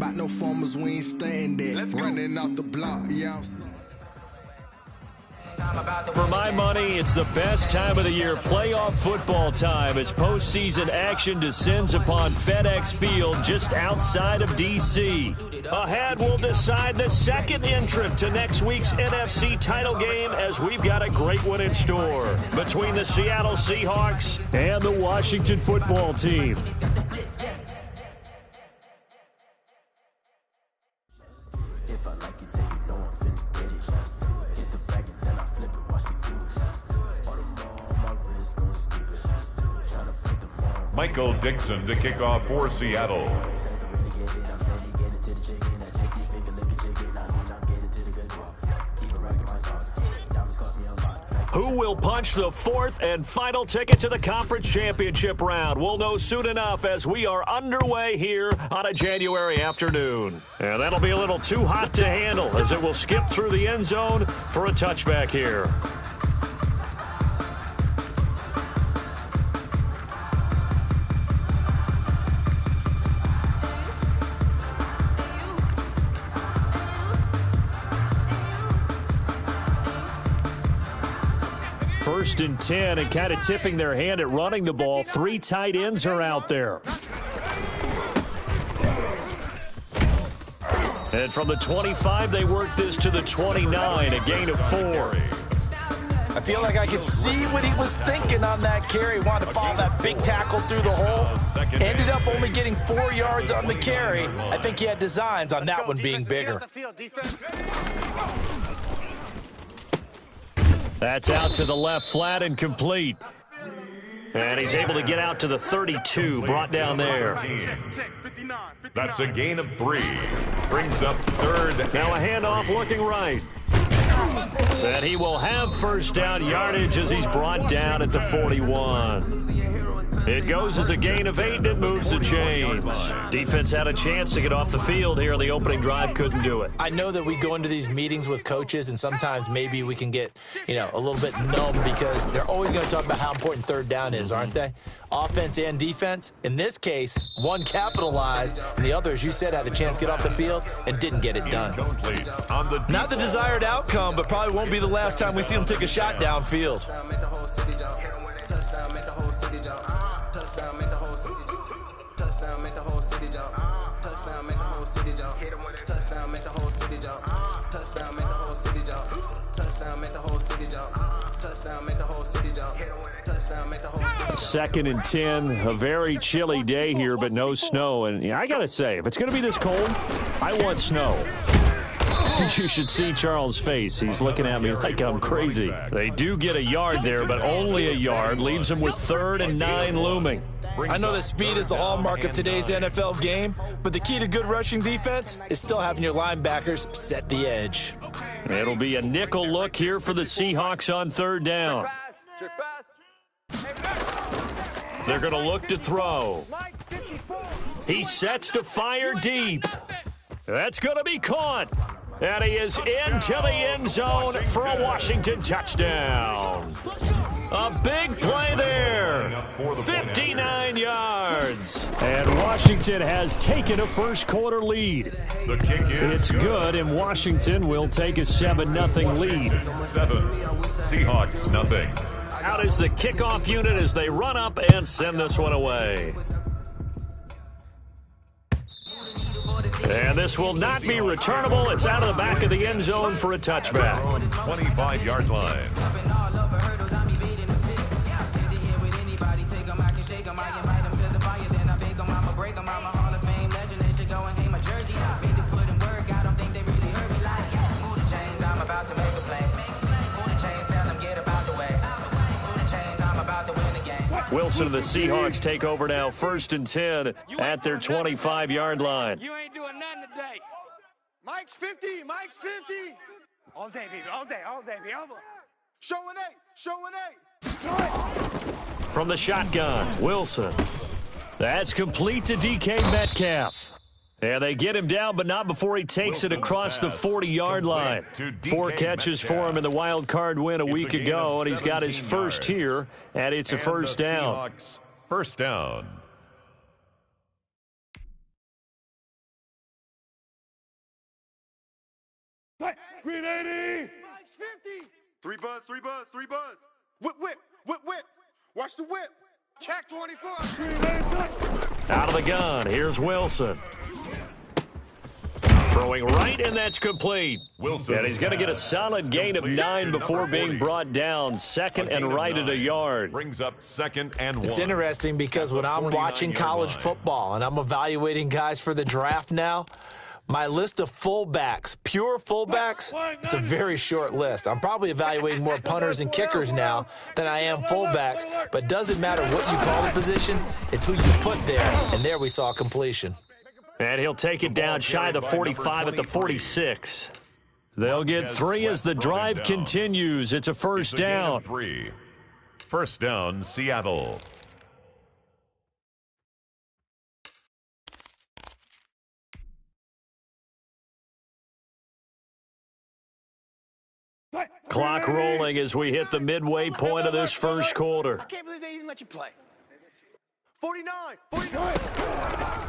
About no farmers, we ain't staying there. Running out the block, yeah, I'm saying. For my money, it's the best time of the year, playoff football time, as postseason action descends upon FedEx Field just outside of D.C. Ahead, we'll decide the second entrant to next week's NFC title game, as we've got a great one in store between the Seattle Seahawks and the Washington football team. Michael Dixon to kick off for Seattle. Who will punch the fourth and final ticket to the conference championship round? We'll know soon enough as we are underway here on a January afternoon. And that'll be a little too hot to handle, as it will skip through the end zone for a touchback here. First and 10, and kind of tipping their hand at running the ball. Three tight ends are out there. And from the 25, they work this to the 29, a gain of 4. I feel like I could see what he was thinking on that carry. Wanted to follow that big tackle through the hole. Ended up only getting 4 yards on the carry. I think he had designs on that one being bigger. That's out to the left, flat and complete. And he's able to get out to the 32, brought down there. That's a gain of 3. Brings up third. Now a handoff looking right. And he will have first down yardage as he's brought down at the 41. It goes as a gain of 8, and it moves the chains. Defense had a chance to get off the field here on the opening drive, couldn't do it. I know that we go into these meetings with coaches, and sometimes maybe we can get, a little bit numb because they're always going to talk about how important third down is, aren't they? Offense and defense. In this case, one capitalized, and the other, as you said, had a chance to get off the field and didn't get it done. Not the desired outcome, but probably won't be the last time we see them take a shot downfield. Second and 10, a very chilly day here, but no snow. And I got to say, if it's going to be this cold, I want snow. You should see Charles' face. He's looking at me like I'm crazy. They do get a yard there, but only a yard. Leaves them with 3rd and 9 looming. I know that speed is the hallmark of today's NFL game, but the key to good rushing defense is still having your linebackers set the edge. It'll be a nickel look here for the Seahawks on 3rd down. They're going to look to throw. He sets to fire deep. That's going to be caught. And he is into the end zone for a Washington touchdown. A big play there. 59 yards. And Washington has taken a first-quarter lead. The kick is It's good, and Washington will take a 7-0 lead. 7. Seahawks, nothing. Out is the kickoff unit as they run up and send this one away. And this will not be returnable. It's out of the back of the end zone for a touchback. 25-yard line. Wilson and the Seahawks take over now, 1st and 10 at their 25-yard line. You ain't doing nothing today. Mike's 50. Mike's 50. All day, baby. All day, baby. Showing eight. From the shotgun, Wilson. That's complete to DK Metcalf. And they get him down, but not before he takes it across the 40-yard line. 4 catches for him in the wild card win a week ago, and he's got his first here, and it's a first down. First down. Green 80. Mike's 50. 3 buzz, 3 buzz, 3 buzz. Whip, whip, whip, whip. Watch the whip. Check 24. Out of the gun, here's Wilson. Throwing right, and that's complete. Wilson. And he's going to get a solid gain of 9 before being brought down. Second and right at a yard. Brings up 2nd and 1. It's interesting because when I'm watching college football and I'm evaluating guys for the draft now, my list of fullbacks, pure fullbacks, it's a very short list. I'm probably evaluating more punters and kickers now than I am fullbacks, but it doesn't matter what you call the position, it's who you put there, and there we saw completion. And he'll take it down shy of the 45 at the 46. They'll get 3 as the drive continues. It's a first down. 3. First down, Seattle. Clock rolling as we hit the midway point of this first quarter. I can't believe they even let you play. 49.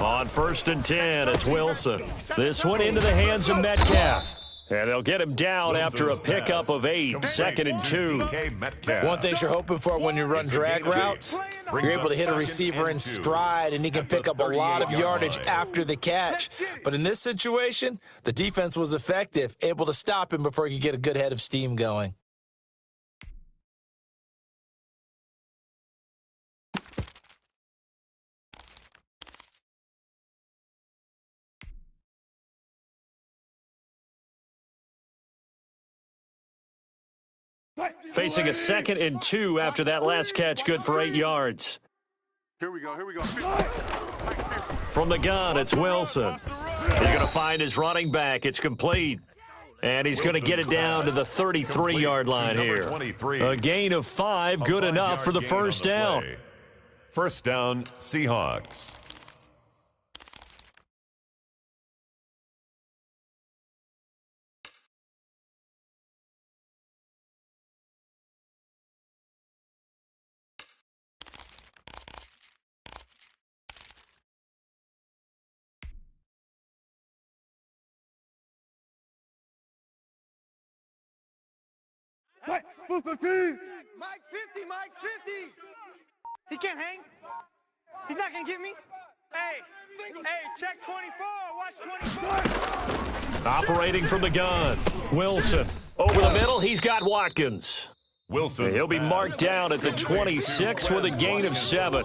On first and 10, it's Wilson. This one into the hands of Metcalf. And they'll get him down after a pickup of 8, 2nd and 2. One thing you're hoping for when you run drag routes, you're able to hit a receiver in stride, and he can pick up a lot of yardage after the catch. But in this situation, the defense was effective, able to stop him before he could get a good head of steam going. Facing a 2nd and 2 after that last catch, good for 8 yards. Here we go. From the gun, it's Wilson. He's going to find his running back. It's complete. And he's going to get it down to the 33-yard line here. A gain of 5, good enough for the first down. First down, Seahawks. Mike 50. Mike 50. He can't hang. He's not going to get me. Hey, check 24. Watch 24. Operating from the gun. Wilson. Over the middle, he's got Watkins. Wilson. He'll be marked down at the 26 with a gain of 7.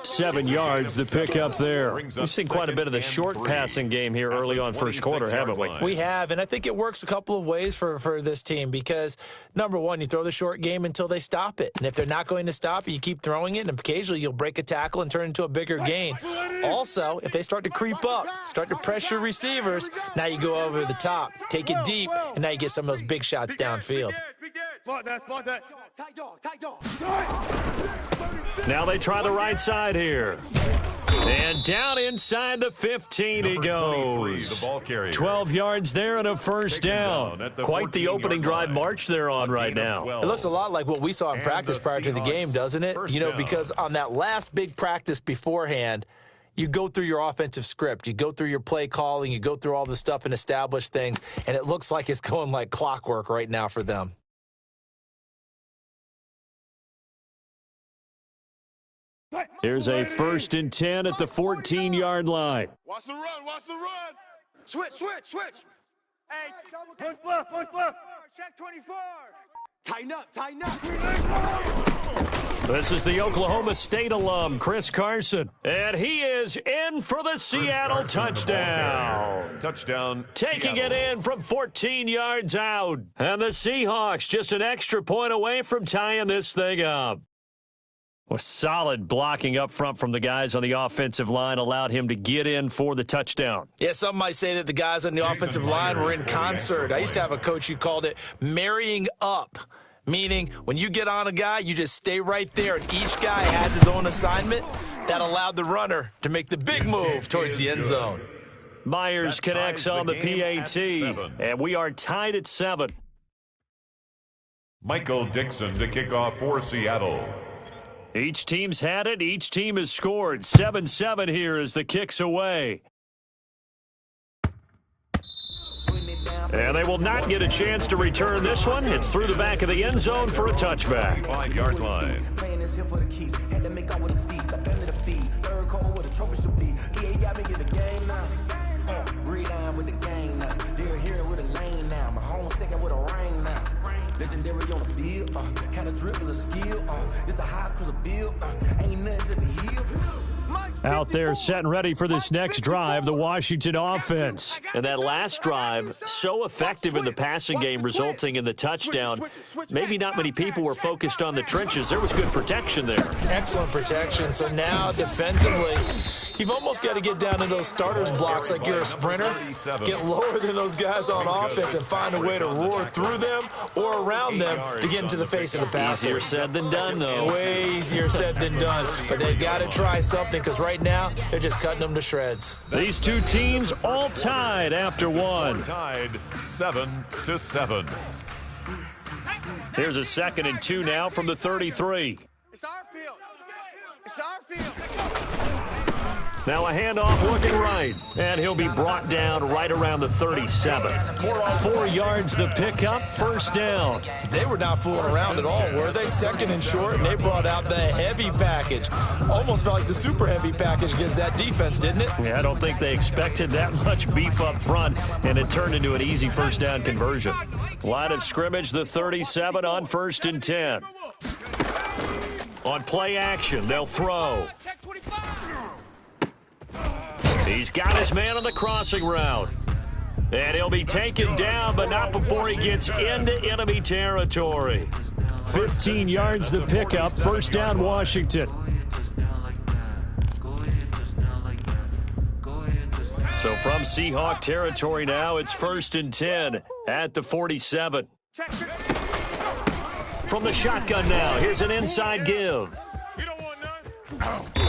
7 yards the pick up there. We've seen quite a bit of the short passing game here early on first quarter, haven't we? We have, and I think it works a couple of ways for this team because, number one, you throw the short game until they stop it. And if they're not going to stop it, you keep throwing it, and occasionally you'll break a tackle and turn into a bigger gain. Also, if they start to creep up, start to pressure receivers, now you go over the top, take it deep, and now you get some of those big shots downfield. Spot that. Tight dog. Now they try the right side here. And down inside the 15 he goes. 12 yards there and a first down. Quite the opening drive march they're on right now. It looks a lot like what we saw in practice prior to the game, doesn't it? You know, because on that last big practice beforehand, you go through your offensive script, you go through your play calling, you go through all the stuff and establish things, and it looks like it's going like clockwork right now for them. Here's a first and 10 at the 14-yard line. Watch the run. Switch. Hey, push left. Check 24. Tighten up. This is the Oklahoma State alum, Chris Carson. And he is in for the Seattle touchdown. Taking it in from 14 yards out. And the Seahawks just an extra point away from tying this thing up. Well, solid blocking up front from the guys on the offensive line allowed him to get in for the touchdown. Yeah, some might say that the guys on the offensive line were in concert. I used to have a coach who called it marrying up, meaning when you get on a guy, you just stay right there, and each guy has his own assignment. That allowed the runner to make the big move towards the end zone. Myers connects on the PAT, and we are tied at 7. Michael Dixon to kick off for Seattle. Each team's had it. Each team has scored. 7-7 here as the kick's away. And they will not get a chance to return this one. It's through the back of the end zone for a touchback. 5-yard line. Playing this here for the keeps. Had to make out with the feast. I been to the feed. Third quarter with a trophy should be. He ain't got me in the game now. Breed down with the gang now. They're here with a lane now. My home second with a ring now. Legendary on the field. Kind of drip is a skill. It's the highest cruiser bill. Ain't nothing to the heel. Out there set and ready for this next drive, the Washington offense. And that last drive, so effective in the passing game, resulting in the touchdown. Maybe not many people were focused on the trenches. There was good protection there. Excellent protection. So now defensively, you've almost got to get down to those starters blocks like you're a sprinter. Get lower than those guys on offense and find a way to roar through them or around them to get into the face of the passer. Easier said than done, though. Way easier said than done. But they've got to try something because right now they're just cutting them to shreds. These two teams all tied after one. Tied 7-7. Here's a 2nd and 2 now from the 33. It's our field. It's our field. Now a handoff looking right, and he'll be brought down right around the 37. 4 yards the pickup, first down. They were not fooling around at all, were they? 2nd and short, and they brought out the heavy package. Almost felt like the super heavy package against that defense, didn't it? Yeah, I don't think they expected that much beef up front, and it turned into an easy first down conversion. Line of scrimmage, the 37 on 1st and 10. On play action, they'll throw. He's got his man on the crossing route. And he'll be taken down, but not before he gets into enemy territory. 15 yards the pickup, first down Washington. So from Seahawk territory now, it's 1st and 10 at the 47. From the shotgun now, here's an inside give.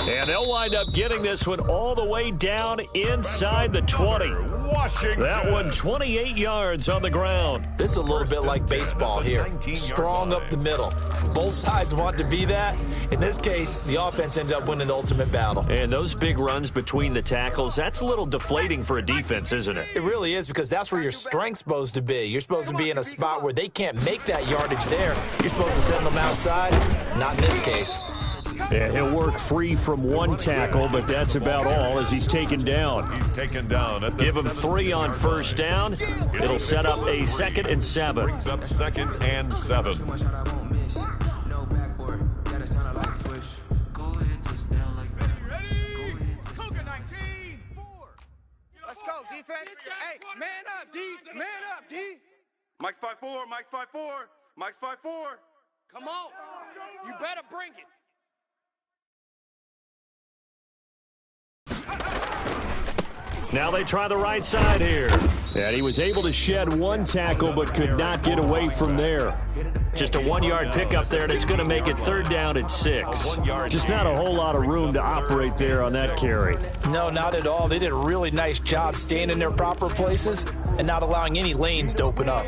And they'll wind up getting this one all the way down inside the 20. Washington. That one 28 yards on the ground. This is a little bit like baseball here. Strong up the middle. Both sides want to be that. In this case, the offense ended up winning the ultimate battle. And those big runs between the tackles, that's a little deflating for a defense, isn't it? It really is, because that's where your strength's supposed to be. You're supposed to be in a spot where they can't make that yardage there. You're supposed to send them outside. Not in this case. Yeah, he'll work free from one tackle, but that's about all as he's taken down. He's taken down at the Give him 3 on first down. It'll set up a 2nd and 7. Brings up 2nd and 7. Let's go, defense. Hey, man up, D. Man up, D. Mike's 5'4", Mike's 5'4", Mike's 5'4". Come on. You better bring it. Now they try the right side here. And he was able to shed one tackle but could not get away from there. Just a 1-yard pickup there, and it's going to make it 3rd down and 6. Just not a whole lot of room to operate there on that carry. No, not at all. They did a really nice job staying in their proper places and not allowing any lanes to open up.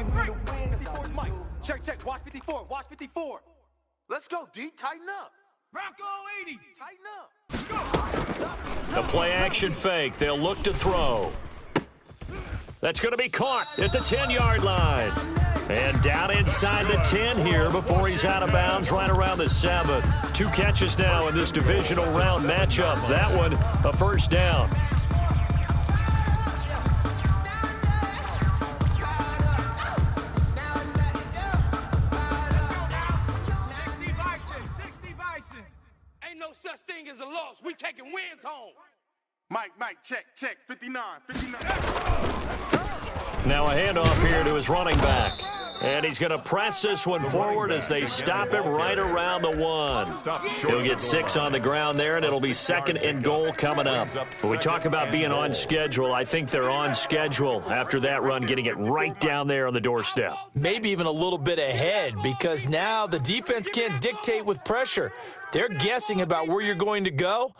Check, check. Watch 54. Watch 54. Let's go, D. Tighten up. Bronco 80. Tighten up. The play action fake. They'll look to throw. That's going to be caught at the 10-yard line. And down inside the 10 here before he's out of bounds right around the 7. 2 catches now in this divisional round matchup. That one a first down. Ain't no such thing as a loss. We taking wins home. Mike, check, 59. Now a handoff here to his running back. And he's going to press this one forward as they stop him right around the 1. He'll get 6 on the ground there, and it'll be 2nd and goal coming up. When we talk about being on schedule, I think they're on schedule after that run, getting it right down there on the doorstep. Maybe even a little bit ahead, because now the defense can't dictate with pressure. They're guessing about where you're going to go.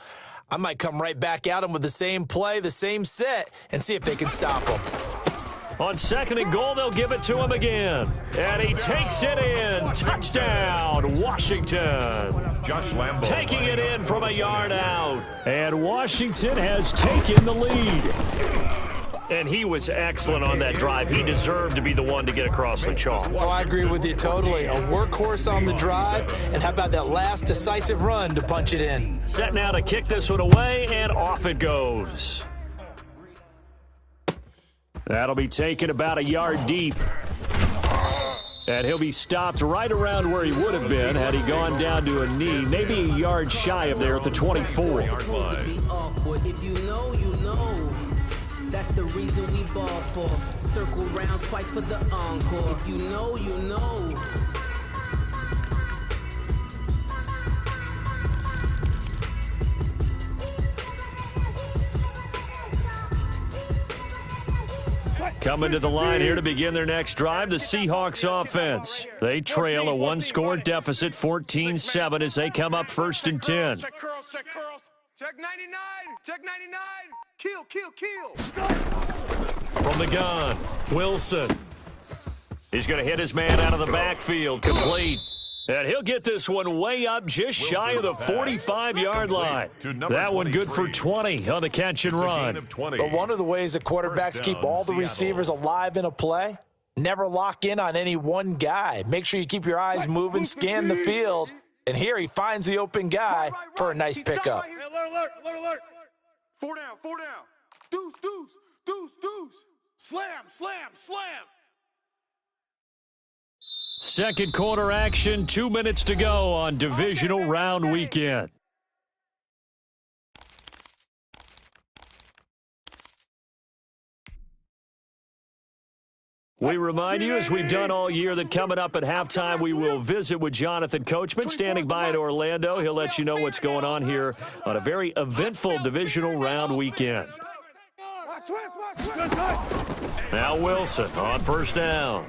I might come right back at them with the same play, the same set, and see if they can stop them. On 2nd and goal, they'll give it to him again. And he takes it in. Touchdown, Washington. Josh Lambo Taking it in from a yard out. And Washington has taken the lead. And he was excellent on that drive. He deserved to be the one to get across the chalk. Oh, I agree with you totally. A workhorse on the drive, and how about that last decisive run to punch it in? Set now to kick this one away, and off it goes. That'll be taken about a yard deep. And he'll be stopped right around where he would have been had he gone down to a knee, maybe a yard shy of there at the 24. If you know, you know. That's the reason we ball for. Circle round twice for the encore. If you know, you know. Coming to the line here to begin their next drive, the Seahawks offense. They trail a one-score deficit, 14-7, as they come up 1st and 10. Check curls, check curls. Check 99, check 99. Kill, kill, kill. From the gun, Wilson. He's going to hit his man out of the backfield, complete. And he'll get this one way up just shy of the 45-yard line. That one good for 20 on the catch and run. But one of the ways that quarterbacks keep all the receivers alive in a play, never lock in on any one guy. Make sure you keep your eyes moving, scan the field. And here he finds the open guy for a nice pickup. Alert, alert. 4 down, 4 down. Deuce, deuce, deuce, deuce. Slam, slam, slam. Second quarter action, 2 minutes to go on divisional round weekend. We remind you, as we've done all year, that coming up at halftime, we will visit with Jonathan Coachman, standing by in Orlando. He'll let you know what's going on here on a very eventful divisional round weekend. Now Wilson on first down.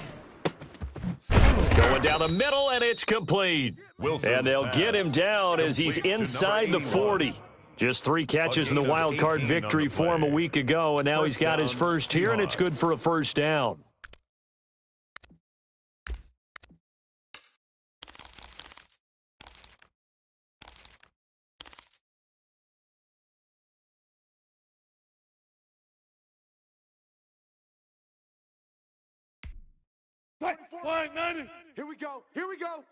Going down the middle, and it's complete. And they'll get him down as he's inside the 40. Just 3 catches in the wild card victory for him a week ago, and now he's got his first here, and it's good for a first down. Flag 90. Here we go. Here we go.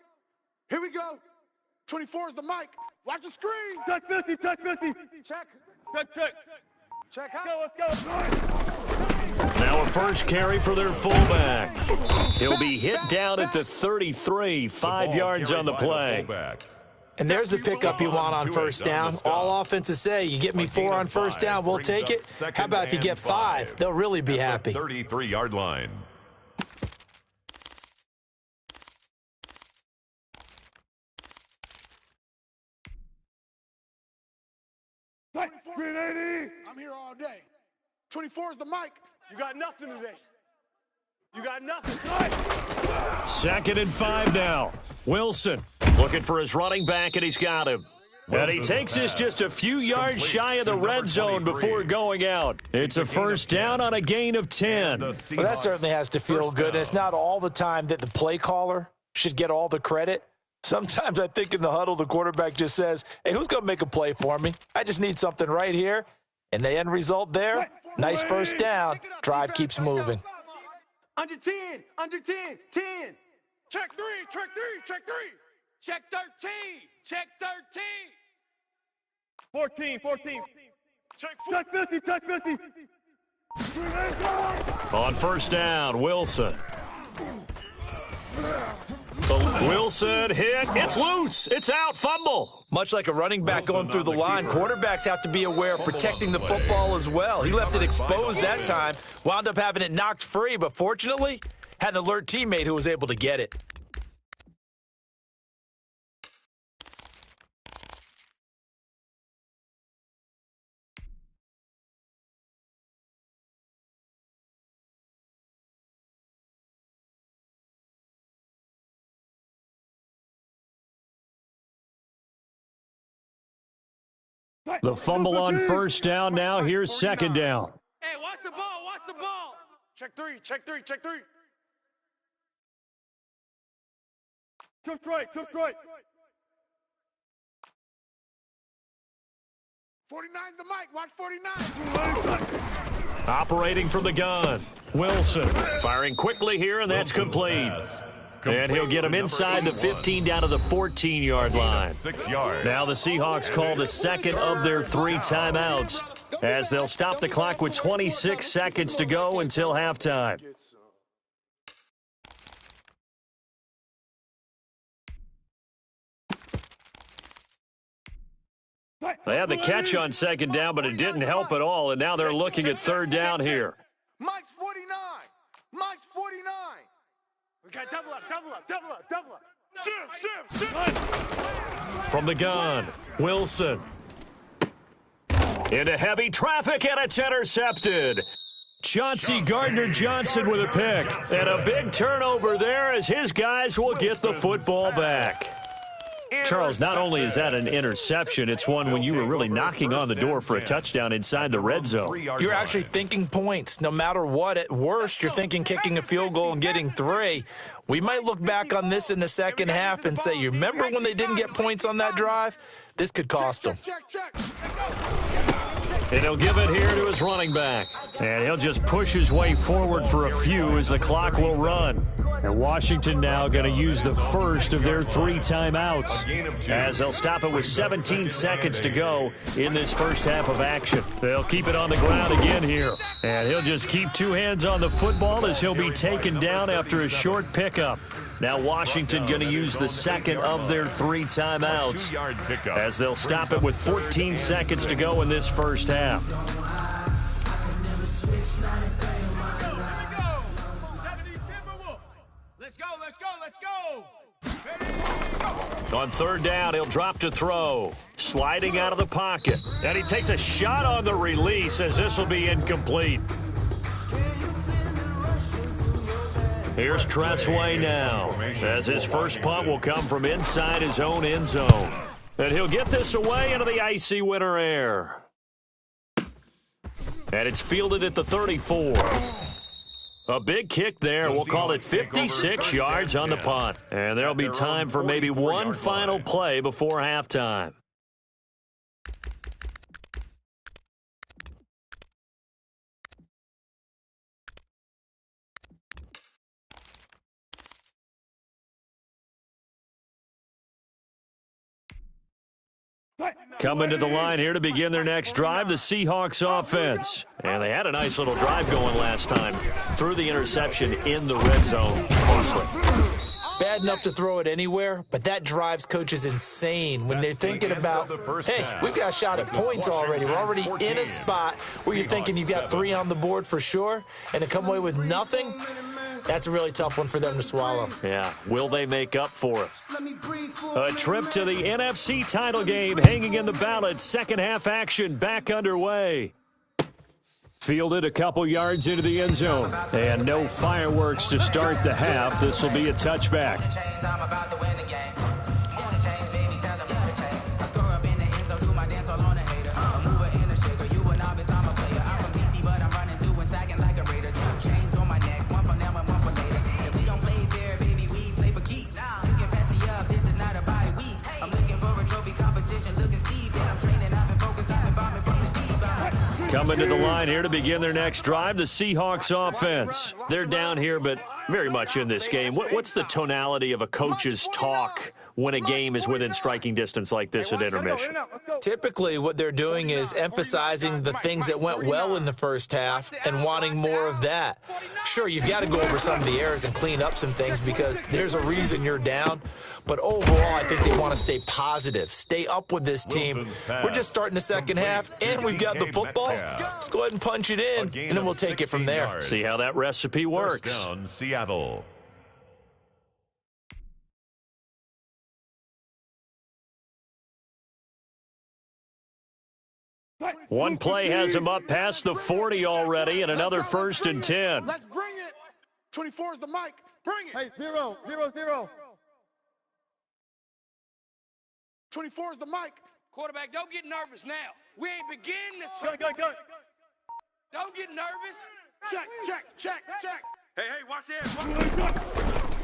Here we go. 24 is the mic. Watch the screen. Check 50, check 50. Check. Check. Check. Let's go. Now a first carry for their fullback. He'll be hit down at the 33, 5 yards on the play. And there's the pickup you want on first down. All offenses say, you get me 4 on first down, we'll take it. How about if you get 5? They'll really be happy. 33-yard line. Green 80. I'm here all day. 24 is the mic. You got nothing today. You got nothing. 2nd and 5 now. Wilson looking for his running back, and he's got him. And he takes this just a few yards shy of the red zone before going out. It's a first down on a gain of 10. Well, that certainly has to feel good. It's not all the time that the play caller should get all the credit. Sometimes I think in the huddle, the quarterback just says, hey, who's going to make a play for me? I just need something right here. And the end result there, nice first down. Drive keeps moving. Under 10, 10. Check 3, check 3, check 3. Check 13, check 13. 14. Check 50, check 50. On first down, Wilson. Wilson hit. It's loose. It's out. Fumble. Much like a running back going through the line, quarterbacks have to be aware of protecting the football as well. He left it exposed that time, wound up having it knocked free, but fortunately, had an alert teammate who was able to get it. The fumble on first down. Now here's 2nd down. Hey, watch the ball, watch the ball. Check 3, check 3, check 3. Trip right. 49's the mic. Watch 49. Operating from the gun. Wilson firing quickly here, and that's complete. And he'll get him inside the 15 down to the 14-yard line. 6 yards. Now the Seahawks call the second of their 3 timeouts as they'll stop the clock with 26 seconds to go until halftime. They had the catch on second down, but it didn't help at all, and now they're looking at third down here. Mike's 49. Mike's 49. We got double up, double up, double up, double up. Shift. From the gun, Wilson. Into heavy traffic, and it's intercepted. Chauncey Gardner-Johnson with a pick. And a big turnover there as his guys will get the football back. Charles, not only is that an interception, it's one when you were really knocking on the door for a touchdown inside the red zone. You're actually thinking points. No matter what, at worst, you're thinking kicking a field goal and getting 3. We might look back on this in the second half and say, you remember when they didn't get points on that drive? This could cost them. And he'll give it here to his running back. And he'll just push his way forward for a few as the clock will run. And Washington now going to use the first of their 3 timeouts as they'll stop it with 17 seconds to go in this first half of action. They'll keep it on the ground again here. And he'll just keep 2 hands on the football as he'll be taken down after a short pickup. Now Washington going to use the second of their 3 timeouts as they'll stop it with 14 seconds to go in this first half. Let's go. On third down, he'll drop to throw. Sliding out of the pocket. And he takes a shot on the release as this will be incomplete. Here's Tressway now, as his first punt will come from inside his own end zone. And he'll get this away into the icy winter air. And it's fielded at the 34. A big kick there. We'll call it 56 yards on the punt. And there'll be time for maybe one final play before halftime. Coming to the line here to begin their next drive, the Seahawks offense. And they had a nice little drive going last time. Threw the interception in the red zone. Costly. Bad enough to throw it anywhere, but that drives coaches insane when they're thinking about, hey, we've got a shot at points already. We're already in a spot where you're thinking you've got 3 on the board for sure, and to come away with nothing, that's a really tough one for them to swallow. Yeah, will they make up for it? A trip to the NFC title game hanging in the balance. Second half action back underway. Fielded a couple yards into the end zone. And no fireworks to start the half. This will be a touchback. Coming to the line here to begin their next drive, the Seahawks offense. They're down here, but very much in this game. What's the tonality of a coach's talk when a game is within striking distance like this at intermission? Typically, what they're doing is emphasizing the things that went well in the first half and wanting more of that. Sure, you've got to go over some of the errors and clean up some things because there's a reason you're down. But overall, I think they want to stay positive, stay up with this team. We're just starting the second half, and we've got the football. Let's go ahead and punch it in, and then we'll take it from there. See how that recipe works. First down, Seattle. One play has him up past the 40 already, and another 1st and 10. Let's bring it. 24 is the mic. Bring it. Hey, 0, 0, 0. 24 is the mic. Quarterback, don't get nervous now. We ain't beginning this. Go. Don't get nervous. Check. Hey, watch this.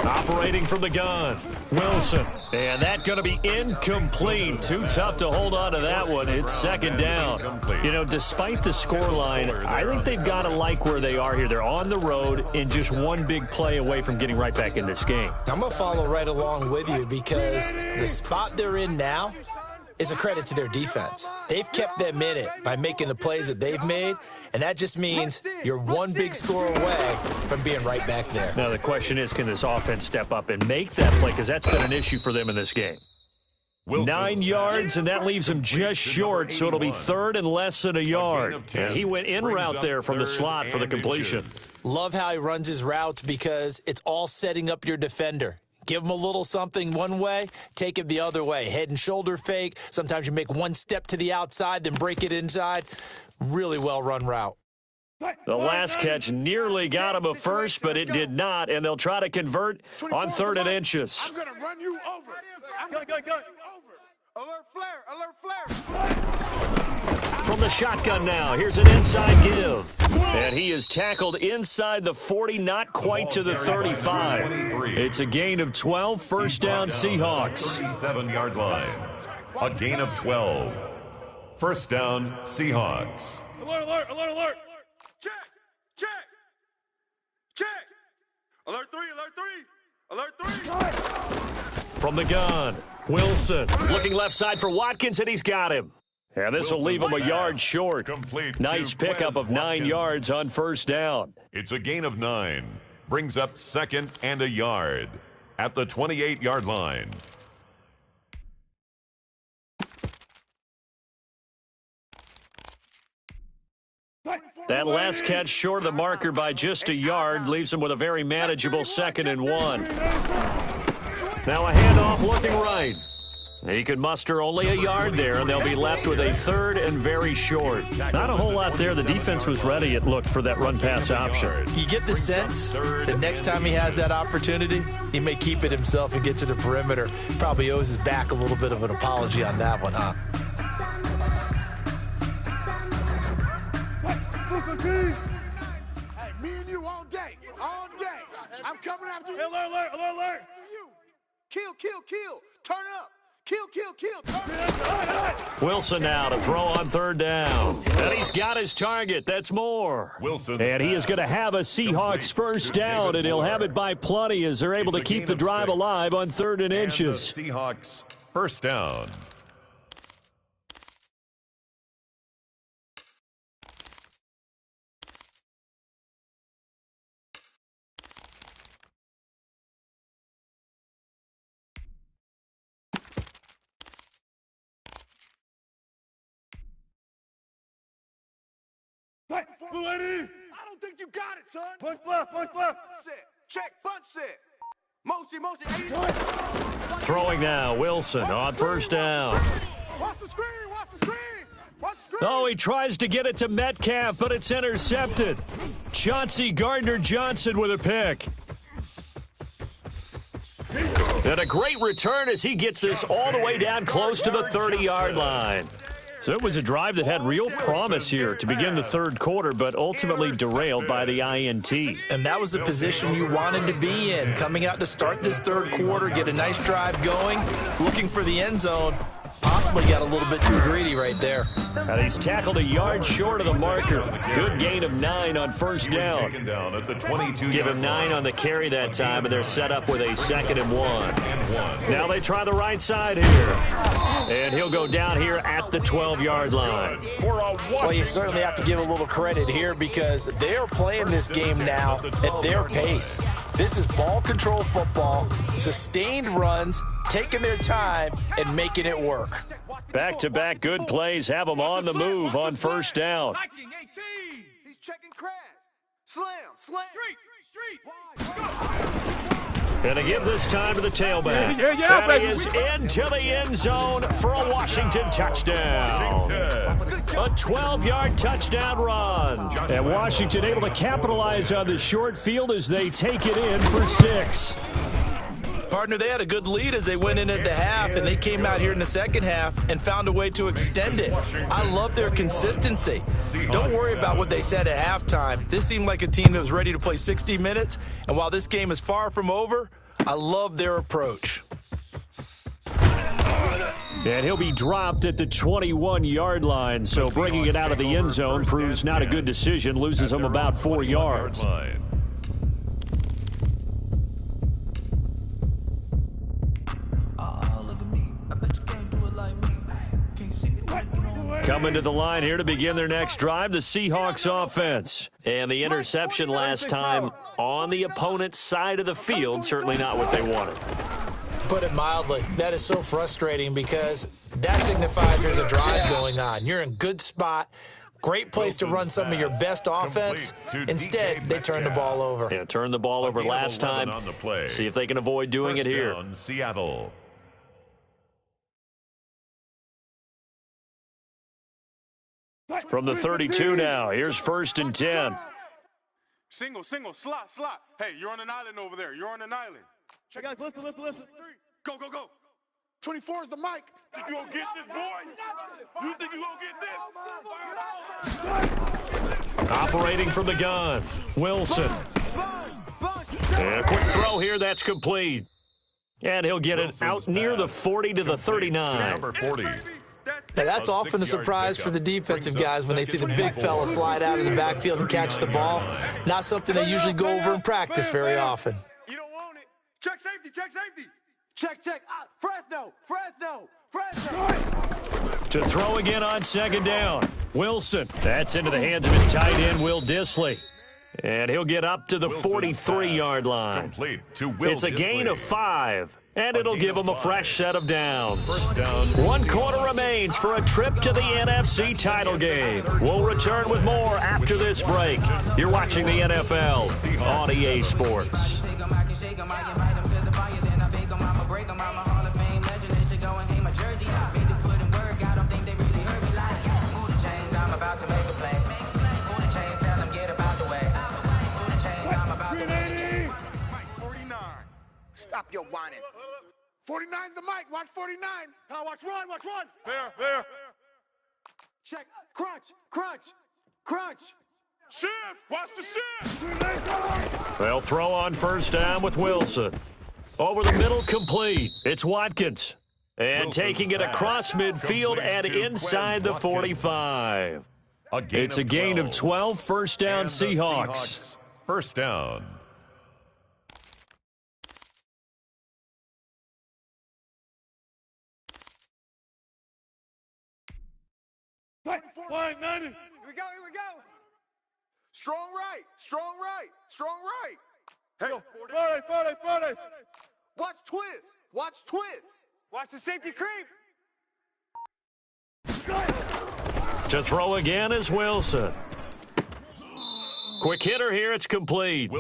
Operating from the gun, Wilson. And that's going to be incomplete. Too tough to hold on to that one. It's second down. You know, despite the scoreline, I think they've got to like where they are here. They're on the road and just one big play away from getting right back in this game. I'm going to follow right along with you because the spot they're in now is a credit to their defense. They've kept them in it by making the plays that they've made, and that just means you're one big score away from being right back there. Now the question is, can this offense step up and make that play? Because that's been an issue for them in this game. 9 yards, and that leaves him just short, so it'll be third and less than a yard. And he went in route there from the slot for the completion. Love how he runs his routes because it's all setting up your defender. Give them a little something one way, take it the other way. Head and shoulder fake. Sometimes you make one step to the outside, then break it inside. Really well-run route. The last catch nearly got him a first, but it did not, and they'll try to convert on 3rd and inches. I'm going to run you over. I'm going to go over. Alert flare, alert flare. From the shotgun now, here's an inside give. And he is tackled inside the 40, not quite to the 35. It's a gain of 12, first down Seahawks. 37-yard line. A gain of 12. First down Seahawks. Alert, alert, alert, alert. Check, check, check. Alert 3, alert 3, alert 3. From the gun, Wilson looking left side for Watkins, and he's got him. And this will leave him a yard short. Complete. Nice pickup of 9 yards on first down. It's a gain of 9. Brings up 2nd and a yard at the 28-yard line. That last catch short of the marker by just a yard leaves him with a very manageable 2nd and 1. Now a handoff looking right. He could muster only a yard there, and they'll be left with a 3rd and very short. Not a whole lot there. The defense was ready, it looked, for that run-pass option. You get the sense that next time he has that opportunity, he may keep it himself and get to the perimeter. Probably owes his back a little bit of an apology on that one, huh? Hey, me and you all day, all day. I'm coming after you. Alert, alert, alert, alert. You. Kill, kill, kill. Turn up. Kill, kill, kill. Turn up. Wilson now to throw on 3rd down. And he's got his target. That's more. Wilson. And he is going to have a Seahawks first down, and he'll have it by plenty as they're able to keep the drive alive on 3rd and inches. Seahawks first down. I don't think you got it, son. Punch left, punch left. Check, punch set. Motion, 80. Throwing now, Wilson on first down. Watch the screen, watch the screen. Watch the screen. Oh, he tries to get it to Metcalf, but it's intercepted. Chauncey Gardner-Johnson with a pick. And a great return as he gets this all the way down close to the 30-yard line. So it was a drive that had real promise here to begin the 3rd quarter, but ultimately derailed by the INT. And that was the position you wanted to be in, coming out to start this 3rd quarter, get a nice drive going, looking for the end zone. Possibly got a little bit too greedy right there. And he's tackled a yard short of the marker. Good gain of 9 on first down. Give him 9 on the carry that time, and they're set up with a 2nd and 1. Now they try the right side here. And he'll go down here at the 12-yard line. Well, you certainly have to give a little credit here because they're playing this game now at their pace. This is ball control football, sustained runs, taking their time, and making it work. Back-to-back good plays have them on the move on first down. He's checking crash. Slam. Street. And to give this time to the tailback. That is into the end zone for a Washington touchdown. A 12-yard touchdown run. And Washington able to capitalize on the short field as they take it in for 6. Partner, they had a good lead as they went in at the half, and they came out here in the second half and found a way to extend it. I love their consistency. Don't worry about what they said at halftime. This seemed like a team that was ready to play 60 minutes, and while this game is far from over, I love their approach. And he'll be dropped at the 21-yard line, so bringing it out of the end zone proves not a good decision, loses him about 4 yards. Coming to the line here to begin their next drive, the Seahawks offense. And the interception last time on the opponent's side of the field, certainly not what they wanted. Put it mildly, that is so frustrating because that signifies there's a drive going on. You're in good spot, great place to run some of your best offense. Instead, they turn the ball over. Yeah, turned the ball over last time. See if they can avoid doing it here. Seattle. From the 32 now, here's 1st and 10. Single, slot. Hey, you're on an island over there. You're on an island. Check out, listen. 3, go. 24 is the mic. You gonna get this, boy? You think you gonna get this? Operating from the gun, Wilson. And a quick throw here, that's complete. And he'll get it out near the 40 to the 39. Number 40. Now, that's often a surprise for the defensive guys when they see the big fella slide out of the backfield and catch the ball. Not something they usually go over in practice very often. You don't want it. Check safety. Check. Fresno. To throw again on 2nd down. Wilson. That's into the hands of his tight end, Will Dissly. And he'll get up to the 43-yard line. It's a gain of 5. And it'll give them a fresh set of downs. 1 quarter remains for a trip to the NFC title game. We'll return with more after this break. You're watching the NFL on EA Sports. Stop your whining. 49's the mic. Watch 49. Now watch run. Fair. Check. Crunch. Shift. Watch the shift. They'll throw on 1st down with Wilson. Over the middle, complete. It's Watkins. And taking it across midfield and inside the 45. It's a gain of 12, 1st down Seahawks. 1st down. Flag 90. Here we go. Strong right. Hey, 40. Watch twist. Watch the safety creep. To throw again is Wilson. Quick hitter here, it's complete.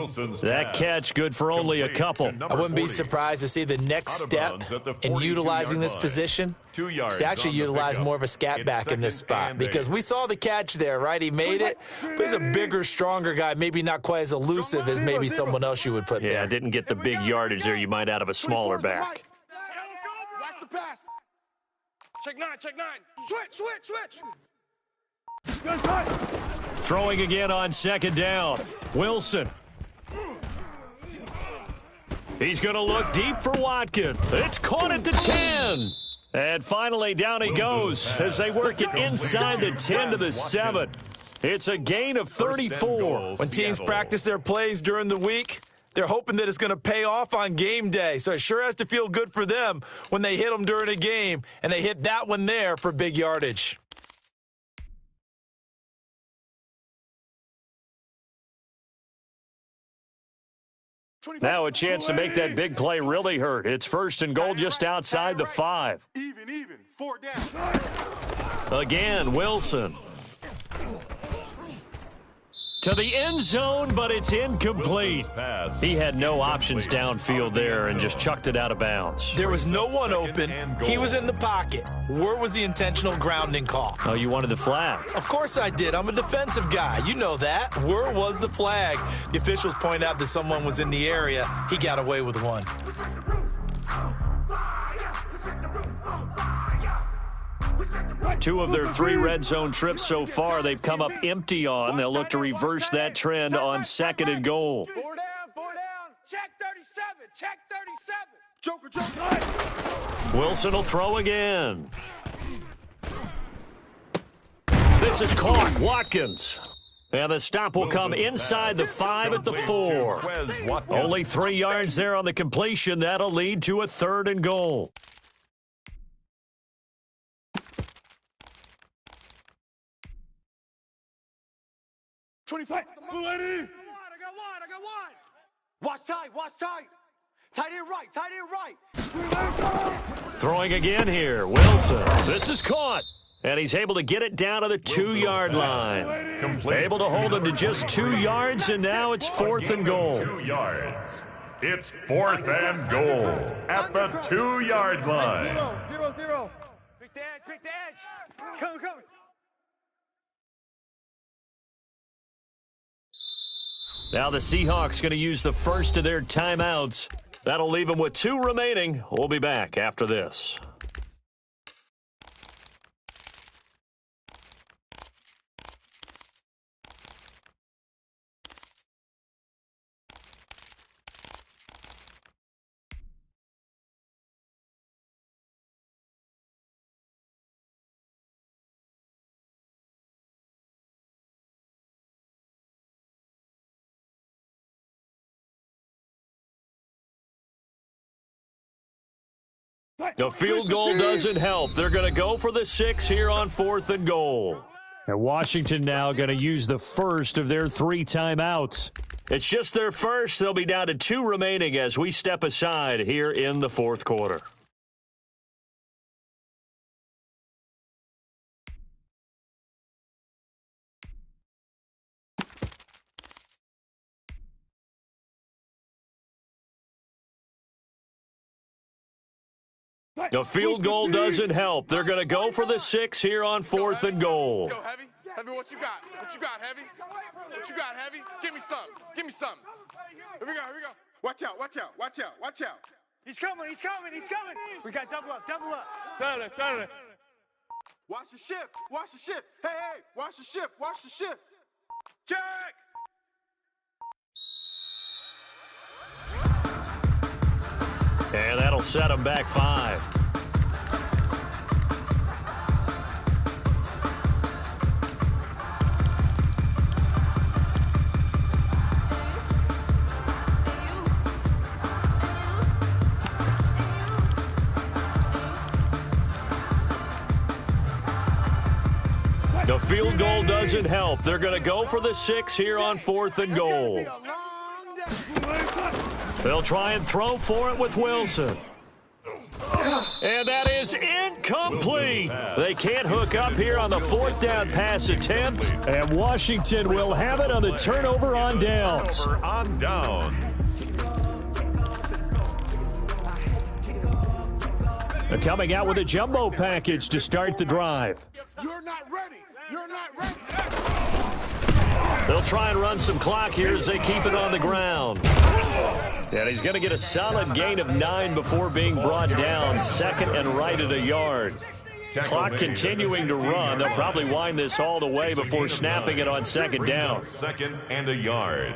That catch good for only a couple. I wouldn't be surprised to see the next step in utilizing this position. It's actually utilize more of a scat back in this spot because we saw the catch there, right? He made it, but he's a bigger, stronger guy, maybe not quite as elusive as maybe someone else you would put there. Yeah, didn't get the big yardage there you might out of a smaller back. Watch the pass. Check 9. Switch. Throwing again on 2nd down. Wilson. He's going to look deep for Watkins. It's caught at the 10. And finally, down he goes as they work it inside the 10 to the 7. It's a gain of 34. When teams practice their plays during the week, they're hoping that it's going to pay off on game day. So it sure has to feel good for them when they hit them during a game, and they hit that one there for big yardage. Now a chance to make that big play really hurt. It's 1st and goal just outside the 5. Even. 4 down. Again, Wilson. To the end zone, but it's incomplete. He had no options downfield there and just chucked it out of bounds. There was no one open. He was in the pocket. Where was the intentional grounding call? Oh, you wanted the flag? Of course I did. I'm a defensive guy. You know that. Where was the flag? The officials point out that someone was in the area. He got away with one. Two of their 3 red zone trips so far, they've come up empty on. They'll look to reverse that trend on 2nd and goal. 4 down. Check 37. check 37. Joker, Joker. Wilson will throw again. This is caught. Watkins. And the stop will come inside the 5 at the 4. Only 3 yards there on the completion. That'll lead to a 3rd and goal. Blue lady. I got one. Watch tight. Tight end right. Throwing again here. Wilson. This is caught. And he's able to get it down to the 2-yard line. Able to hold him to just 2 yards, and now it's 4th and goal. 2 yards. It's 4th and goal at the 2-yard line. Zero. Pick the edge. Come. Now the Seahawks going to use the first of their timeouts. That'll leave them with 2 remaining. We'll be back after this. The field goal doesn't help. They're going to go for the 6 here on 4th and goal. And Washington now going to use the first of their 3 timeouts. It's just their first. They'll be down to 2 remaining as we step aside here in the 4th quarter. The field goal doesn't help. They're going to go for the 6 here on 4th and goal. Let's go, Heavy. Heavy, what you got? Heavy? What you got, Heavy? Give me some. Here we go. Watch out. He's coming. We got double up. Got it. Watch the shift. Hey, watch the shift. Check. And that'll set them back 5. The field goal doesn't help. They're going to go for the 6 here on 4th and goal. They'll try and throw for it with Wilson. And that is incomplete. They can't hook up here on the 4th down pass attempt. And Washington will have it on the turnover on downs. They're coming out with a jumbo package to start the drive. You're not ready. They'll try and run some clock here as they keep it on the ground. And he's going to get a solid gain of 9 before being brought down. 2nd and right at a yard. Clock continuing to run. They'll probably wind this all the way before snapping it on 2nd down. 2nd and a yard.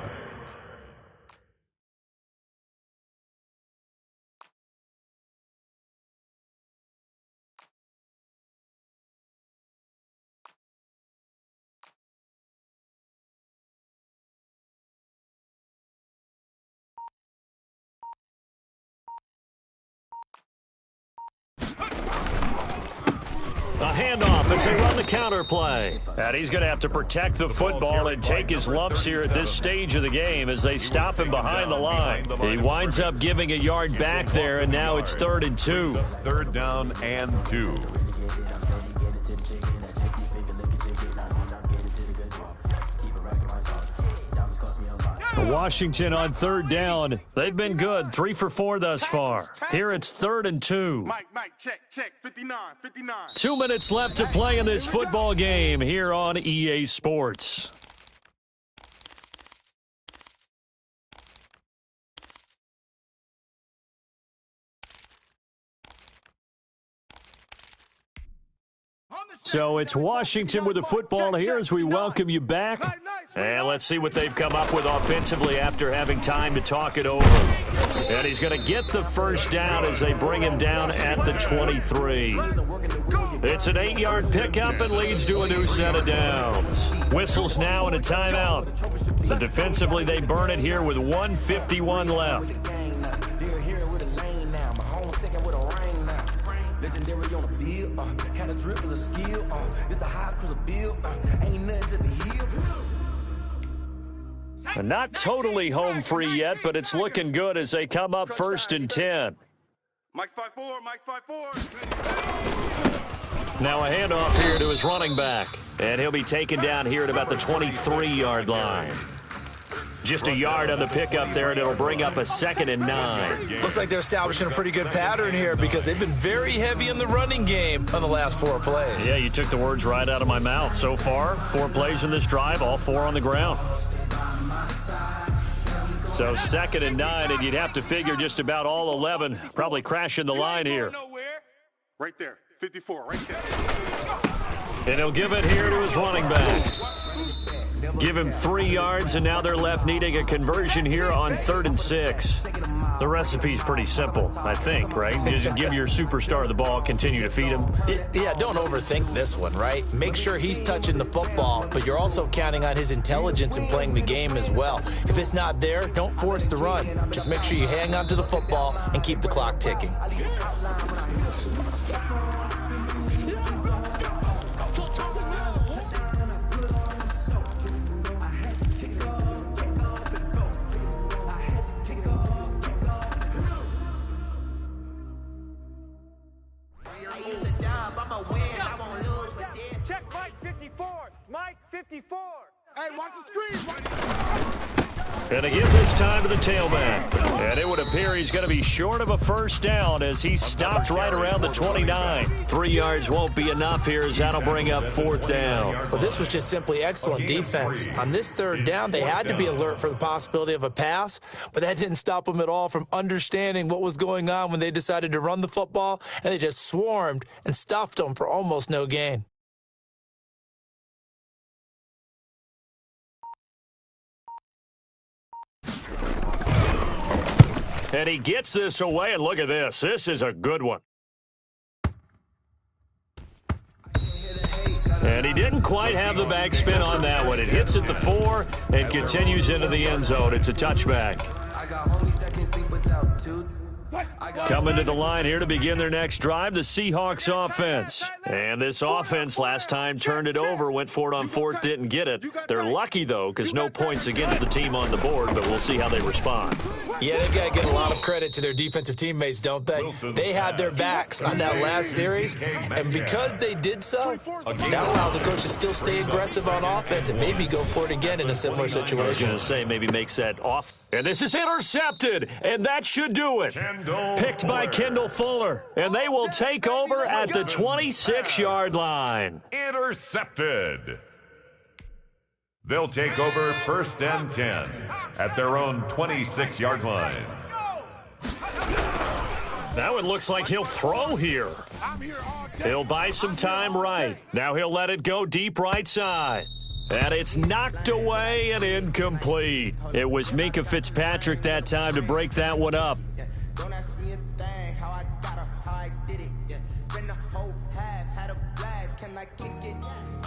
A handoff as they run the counter play. And he's going to have to protect the football and take his lumps here at this stage of the game as they stop him behind the line. He winds up giving a yard back there, and now it's 3rd and 2. 3rd down and 2. Washington on 3rd down. They've been good, 3 for 4 thus far. Here it's 3rd and 2. Mike, check. 59. 2 minutes left to play in this football game here on EA Sports. On the So it's Washington with the football here as we welcome you back. And let's see what they've come up with offensively after having time to talk it over. And he's going to get the first down as they bring him down at the 23. It's an 8-yard pickup and leads to a new set of downs. Whistles now and a timeout. So defensively, they burn it here with 1:51 left. Legendary on the field, kind of drip is a skill, it's the highest cruise of bill, ain't nothing to the heel. Not totally home free yet, but it's looking good as they come up 1st and 10. Mike's 5-4, Mike's 5-4. Now a handoff here to his running back, and he'll be taken down here at about the 23-yard line. Just a yard on the pickup there, and it'll bring up a 2nd and 9. Looks like they're establishing a pretty good pattern here because they've been very heavy in the running game on the last 4 plays. Yeah, you took the words right out of my mouth. So far, 4 plays in this drive, all 4 on the ground. So 2nd and 9, and you'd have to figure just about all 11 probably crashing the line here. Right there, 54, right there. And he'll give it here to his running back. Give him 3 yards, and now they're left needing a conversion here on 3rd and 6. The recipe's pretty simple, I think, right? Just give your superstar the ball, continue to feed him. Yeah, don't overthink this one, right? Make sure he's touching the football, but you're also counting on his intelligence in playing the game as well. If it's not there, don't force the run. Just make sure you hang on to the football and keep the clock ticking. Check Mike 54. Mike 54. Hey, watch the screen. And they give this time to the tailback. And it would appear he's going to be short of a first down as he stopped right around the 29. 3 yards won't be enough here as that'll bring up 4th down. Well, this was just simply excellent defense. On this 3rd down, they had to be alert for the possibility of a pass, but that didn't stop them at all from understanding what was going on when they decided to run the football, and they just swarmed and stuffed them for almost no gain. And he gets this away, and look at this. This is a good one. And he didn't quite have the back spin on that one. It hits at the 4 and continues into the end zone. It's a touchback. Coming to the line here to begin their next drive, the Seahawks offense. And this offense last time turned it over, went for it on 4th, didn't get it. They're lucky, though, because no points against the team on the board, but we'll see how they respond. Yeah, they've got to get a lot of credit to their defensive teammates, don't they? They had their backs on that last series, and because they did so, that allows the coach to still stay aggressive on offense and maybe go for it again in a similar situation. I was going to say maybe makes that off. And this is intercepted, and that should do it. Picked by Kendall Fuller, and they will take over at the 26-yard line. Intercepted. They'll take over 1st and 10 at their own 26-yard line. That one looks like he'll throw here. He'll buy some time right. Now he'll let it go deep right side. And it's knocked away and incomplete. It was Minkah Fitzpatrick that time to break that one up. Don't ask me a thing, how I got her, how I did it. Yeah. Spend the whole half, had a blast, can I kick it?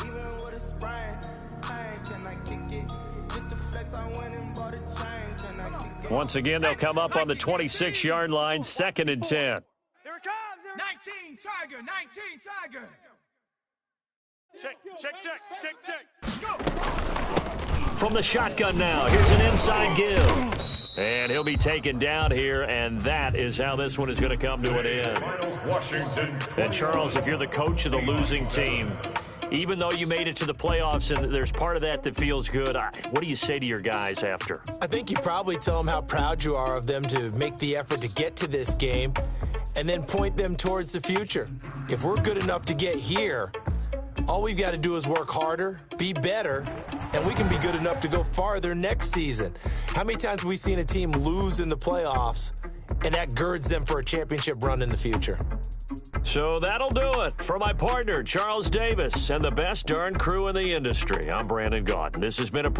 Even with a sprain, can I kick it? Just to flex, I went and bought a chain, can I kick it? Once again, they'll come up on the 26-yard line, 2nd and 10. Here it comes. 19 Tiger, 19 Tiger. Check. Go. From the shotgun now, here's an inside give. And he'll be taken down here, and that is how this one is going to come to an end. And Charles, if you're the coach of the losing team, even though you made it to the playoffs and there's part of that that feels good, what do you say to your guys after? I think you probably tell them how proud you are of them to make the effort to get to this game and then point them towards the future. If we're good enough to get here, all we've got to do is work harder, be better, and we can be good enough to go farther next season. How many times have we seen a team lose in the playoffs, and that girds them for a championship run in the future? So that'll do it. For my partner, Charles Davis, and the best darn crew in the industry, I'm Brandon Gaudin. This has been a